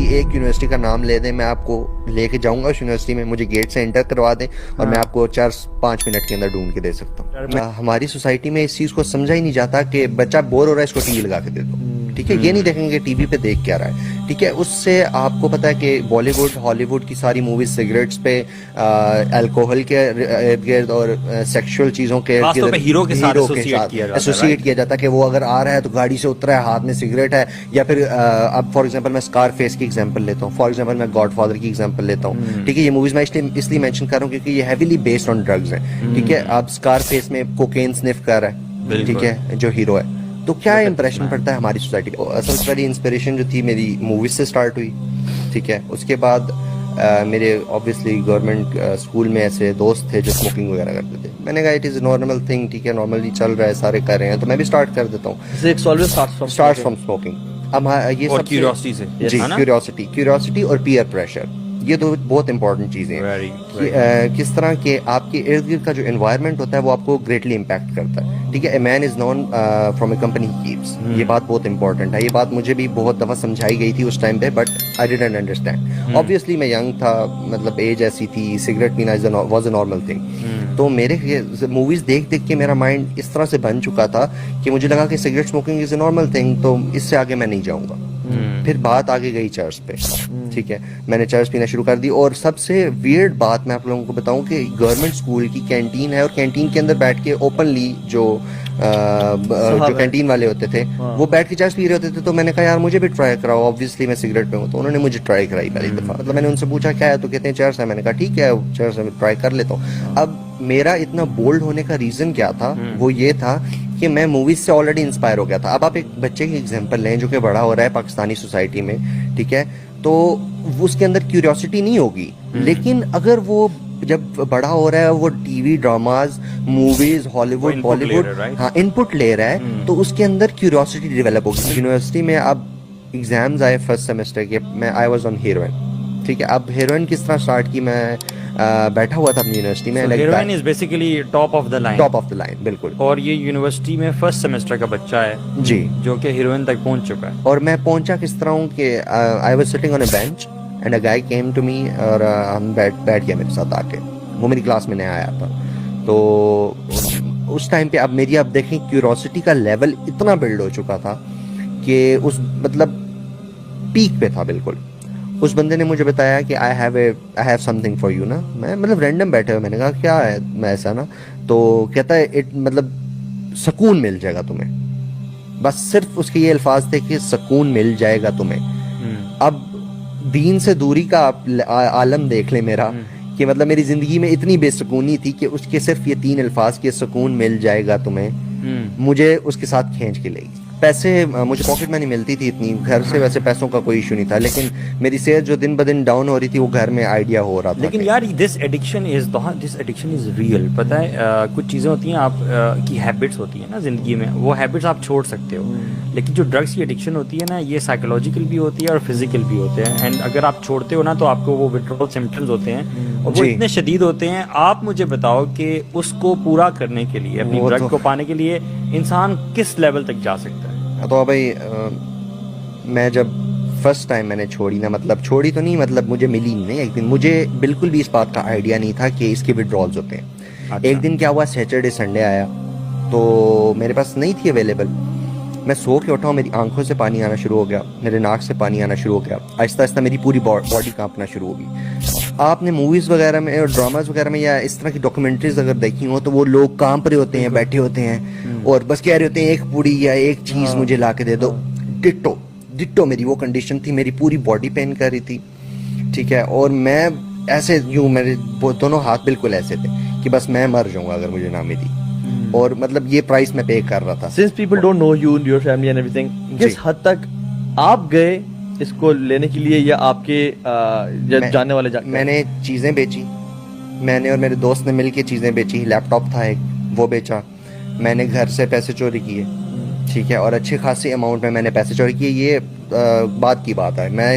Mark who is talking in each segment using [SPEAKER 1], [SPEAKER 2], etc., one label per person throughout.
[SPEAKER 1] کسی ایک یونیورسٹی کا نام لے دیں, میں آپ کو لے کے جاؤں گا اس یونیورسٹی میں, مجھے گیٹ سے انٹر کروا دیں اور میں آپ کو 4-5 منٹ کے اندر ڈھونڈ کے دے سکتا ہوں. ہماری سوسائٹی میں اس چیز کو سمجھا ہی نہیں جاتا کہ بچہ بور ہو رہا ہے اس کو ٹی وی لگا کے دے دو, ٹھیک ہے, یہ نہیں دیکھیں گے ٹی وی پہ دیکھ کیا رہا ہے, ٹھیک ہے. اس سے آپ کو پتا ہے کہ بالی ووڈ ہالی ووڈ کی ساری موویز سگریٹس پہ, الکوہل کے ارد گرد اور سیکشل چیزوں کے
[SPEAKER 2] ہیرو کے ساتھ
[SPEAKER 1] ایسوسیٹ کیا جاتا ہے کہ وہ اگر آ رہا ہے تو گاڑی سے اترا ہے, ہاتھ میں سگریٹ ہے, یا پھر اب فار ایگزامپل میں اسکار فیس کی ایگزامپل لیتا ہوں, فار ایگزامپل میں گاڈ فادر کی ایگزامپل لیتا ہوں, ٹھیک ہے. یہ موویز میں اس لیے مینشن کر رہا ہوں کیونکہ یہ ہیویلی بیسڈ آن ڈرگز ہیں, ٹھیک ہے. اب اسکار فیس میں کوکین سنف کر رہا ہے, ٹھیک ہے, جو ہیرو ہے, تو کیا امپریشن پڑتا ہے ہماری سوسائٹی کو. اصل پہلی انسپریشن جو تھی میری موویز سے اسٹارٹ ہوئی, ٹھیک ہے. اس کے بعد میرے آبویسلی گورنمنٹ اسکول میں ایسے دوست تھے جو اسموکنگ وغیرہ کرتے تھے. میں نے کہا اٹ از نارمل تھنگ, ٹھیک ہے, نارملی چل رہا ہے, سارے کر رہے ہیں, تو میں بھی اسٹارٹ کر دیتا ہوں. Start from smoking. اب یہ سب
[SPEAKER 2] کیوریوسٹی سے,
[SPEAKER 1] جی, کیوریوسٹی اور پیئر پریشر, یہ دو بہت امپورٹنٹ چیزیں ہیں. کس طرح کہ آپ کے ارد گرد کا جو انوائرمنٹ ہوتا ہے وہ آپ کو گریٹلی امپیکٹ کرتا ہے, ٹھیک ہے. A man is known from a company he keeps, یہ بات بہت امپورٹنٹ ہے. یہ بات مجھے بھی بہت دفعہ سمجھائی گئی تھی اس ٹائم پہ, but I didn't understand. Obviously میں ینگ تھا, مطلب ایج ایسی تھی, سگریٹ پینا واز اے نارمل تھنگ. تو میرے موویز دیکھ دیکھ کے میرا مائنڈ اس طرح سے بن چکا تھا کہ مجھے لگا کہ cigarette smoking is a normal thing, تو اس سے آگے میں نہیں جاؤں گا. پھر بات آگے گئی چرچ پہ, ٹھیک ہے. میں نے چرچ پینا شروع کر دی, اور سب سے ویئرڈ بات میں آپ لوگوں کو بتاؤں کہ گورنمنٹ اسکول کی کینٹین ہے, اور کینٹین کے اندر بیٹھ کے اوپنلی جو کینٹین والے ہوتے تھے وہ بیٹھ کے چرچ پی رہے ہوتے تھے. تو میں نے کہا یار مجھے بھی ٹرائی کراؤ, آبویسلی میں سگریٹ پہ ہوں. تو انہوں نے مجھے ٹرائی کرائی پہلی دفعہ. مطلب میں نے ان سے پوچھا کیا ہے, تو کہتے ہیں چرچ ہے. میں نے کہا ٹھیک ہے چرچ ہے, ٹرائی کر لیتا ہوں. اب میرا اتنا بولڈ ہونے کا ریزن کیا تھا, وہ یہ تھا کہ میں موویز سے آلریڈی انسپائر ہو گیا تھا. اب آپ ایک بچے کی ایگزامپل لیں جو کہ بڑا ہو رہا ہے پاکستانی سوسائٹی میں, ٹھیک ہے, تو اس کے اندر کیوریوسٹی نہیں ہوگی, لیکن اگر وہ جب بڑا ہو رہا ہے وہ ٹی وی ڈراماز, موویز, ہالی ووڈ, بالی ووڈ, ہاں ان پٹ لے رہا ہے, تو اس کے اندر کیوریوسٹی ڈیولپ ہوگی. یونیورسٹی میں اب ایگزامز آئے فرسٹ سیمسٹر کے, میں آئی واز آن ہیروئن, ٹھیک ہے. اب ہیروئن کس طرح اسٹارٹ کی, میں بیٹھا ہوا تھا اپنی یونیورسٹی میں.
[SPEAKER 2] Heroine is basically top of the line,
[SPEAKER 1] بالکل.
[SPEAKER 2] اور یہ یونیورسٹی میں فرسٹ سیمسٹر کا بچہ ہے
[SPEAKER 1] جی,
[SPEAKER 2] جو کہ ہیروئن تک پہنچ چکا ہے.
[SPEAKER 1] اور میں پہنچا کس طرح ہوں کہ I was sitting on a bench and a guy came to me, اور ہم بیٹھ گیا میرے ساتھ آ کے. وہ میری کلاس میں نیا آیا تھا. تو اس ٹائم پہ اب دیکھیں کیوریوسٹی کا لیول اتنا بلڈ ہو چکا تھا کہ اس مطلب پیک پہ تھا بالکل. اس بندے نے مجھے بتایا کہ I have some thing for you نا. میں مطلب رینڈم بیٹھے ہوئے, میں نے کہا کیا ہے, میں ایسا نا, تو کہتا ہے مطلب سکون مل جائے گا تمہیں. بس صرف اس کے یہ الفاظ تھے کہ سکون مل جائے گا تمہیں. اب دین سے دوری کا عالم دیکھ لیں میرا, کہ مطلب میری زندگی میں اتنی بے سکونی تھی کہ اس کے صرف یہ 3 الفاظ کے سکون مل جائے گا تمہیں, مجھے اس کے ساتھ کھینچ کے لے گئی. پیسے مجھے پاکٹ منی ملتی تھی اتنی, گھر سے ویسے پیسوں کا کوئی ایشو نہیں تھا, لیکن میری صحت جو دن بدن ڈاؤن ہو رہی تھی وہ گھر میں آئیڈیا ہو رہا تھا.
[SPEAKER 2] لیکن یار دس ایڈکشن از ریئل. پتہ ہے کچھ چیزیں ہوتی ہیں آپ کی ہیبٹس ہوتی ہیں نا زندگی میں, وہ ہیبٹس آپ چھوڑ سکتے ہو, لیکن جو ڈرگس کی ایڈکشن ہوتی ہے نا, یہ سائیکولوجیکل بھی ہوتی ہے اور فزیکل بھی ہوتے ہیں. اینڈ اگر آپ چھوڑتے ہو نا تو آپ کو وہ وتھڈرال سمپٹمز ہوتے ہیں, اور وہ اتنے شدید ہوتے ہیں. آپ مجھے بتاؤ کہ اس کو پورا کرنے کے لیے, اپنی ڈرگ کو پانے کے لیے انسان کس لیول تک جا سکتا ہے.
[SPEAKER 1] تو بھائی میں جب فرسٹ ٹائم میں نے چھوڑی نا, مطلب چھوڑی تو نہیں, مطلب مجھے ملی نہیں ایک دن. مجھے بالکل بھی اس بات کا آئیڈیا نہیں تھا کہ اس کے وڈرالز ہوتے ہیں. ایک دن کیا ہوا, سیٹرڈے سنڈے آیا تو میرے پاس نہیں تھی اویلیبل. میں سو کے اٹھا ہوں, میری آنکھوں سے پانی آنا شروع ہو گیا, میرے ناک سے پانی آنا شروع ہو گیا, آہستہ آہستہ میری پوری باڈی کانپنا شروع ہو گئی. آپ نے موویز وغیرہ میں اور ڈراماز وغیرہ میں یا اس طرح کی ڈاکومنٹریز اگر دیکھی ہوں تو وہ لوگ کانپ رہے ہوتے ہیں, بیٹھے ہوتے ہیں, اور بس کہہ رہے ہوتے ہیں ایک پوڑی یا ایک چیز مجھے لا کے دے دو. ڈٹو میری وہ کنڈیشن تھی, میری پوری باڈی پین کر رہی تھی, ٹھیک ہے. اور میں ایسے یوں, میرے دونوں ہاتھ بالکل ایسے تھے کہ بس میں مر جاؤں گا اگر مجھے نہ ملی. اور مطلب یہ پرائس میں پے کر رہا تھا.
[SPEAKER 3] Since people don't know you and your family and everything, کس حد تک آپ گئے اس کو لینے کے لیے, یا آپ کے جاننے والے
[SPEAKER 1] میں نے چیزیں بیچی, میں نے اور میرے دوست نے مل کے چیزیں بیچی. لیپ ٹاپ تھا ایک, وہ بیچا. میں نے گھر سے پیسے چوری کیے, ٹھیک ہے, اور اچھی خاصی اماؤنٹ میں نے پیسے چوری کیے. یہ بعد کی بات ہے, میں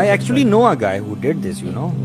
[SPEAKER 2] I actually know a guy who did this, you know.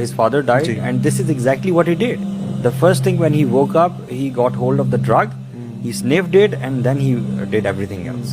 [SPEAKER 2] his father died and this is exactly what he did. The first thing when he woke up, he got hold of the drug, he sniffed it and then he did everything else.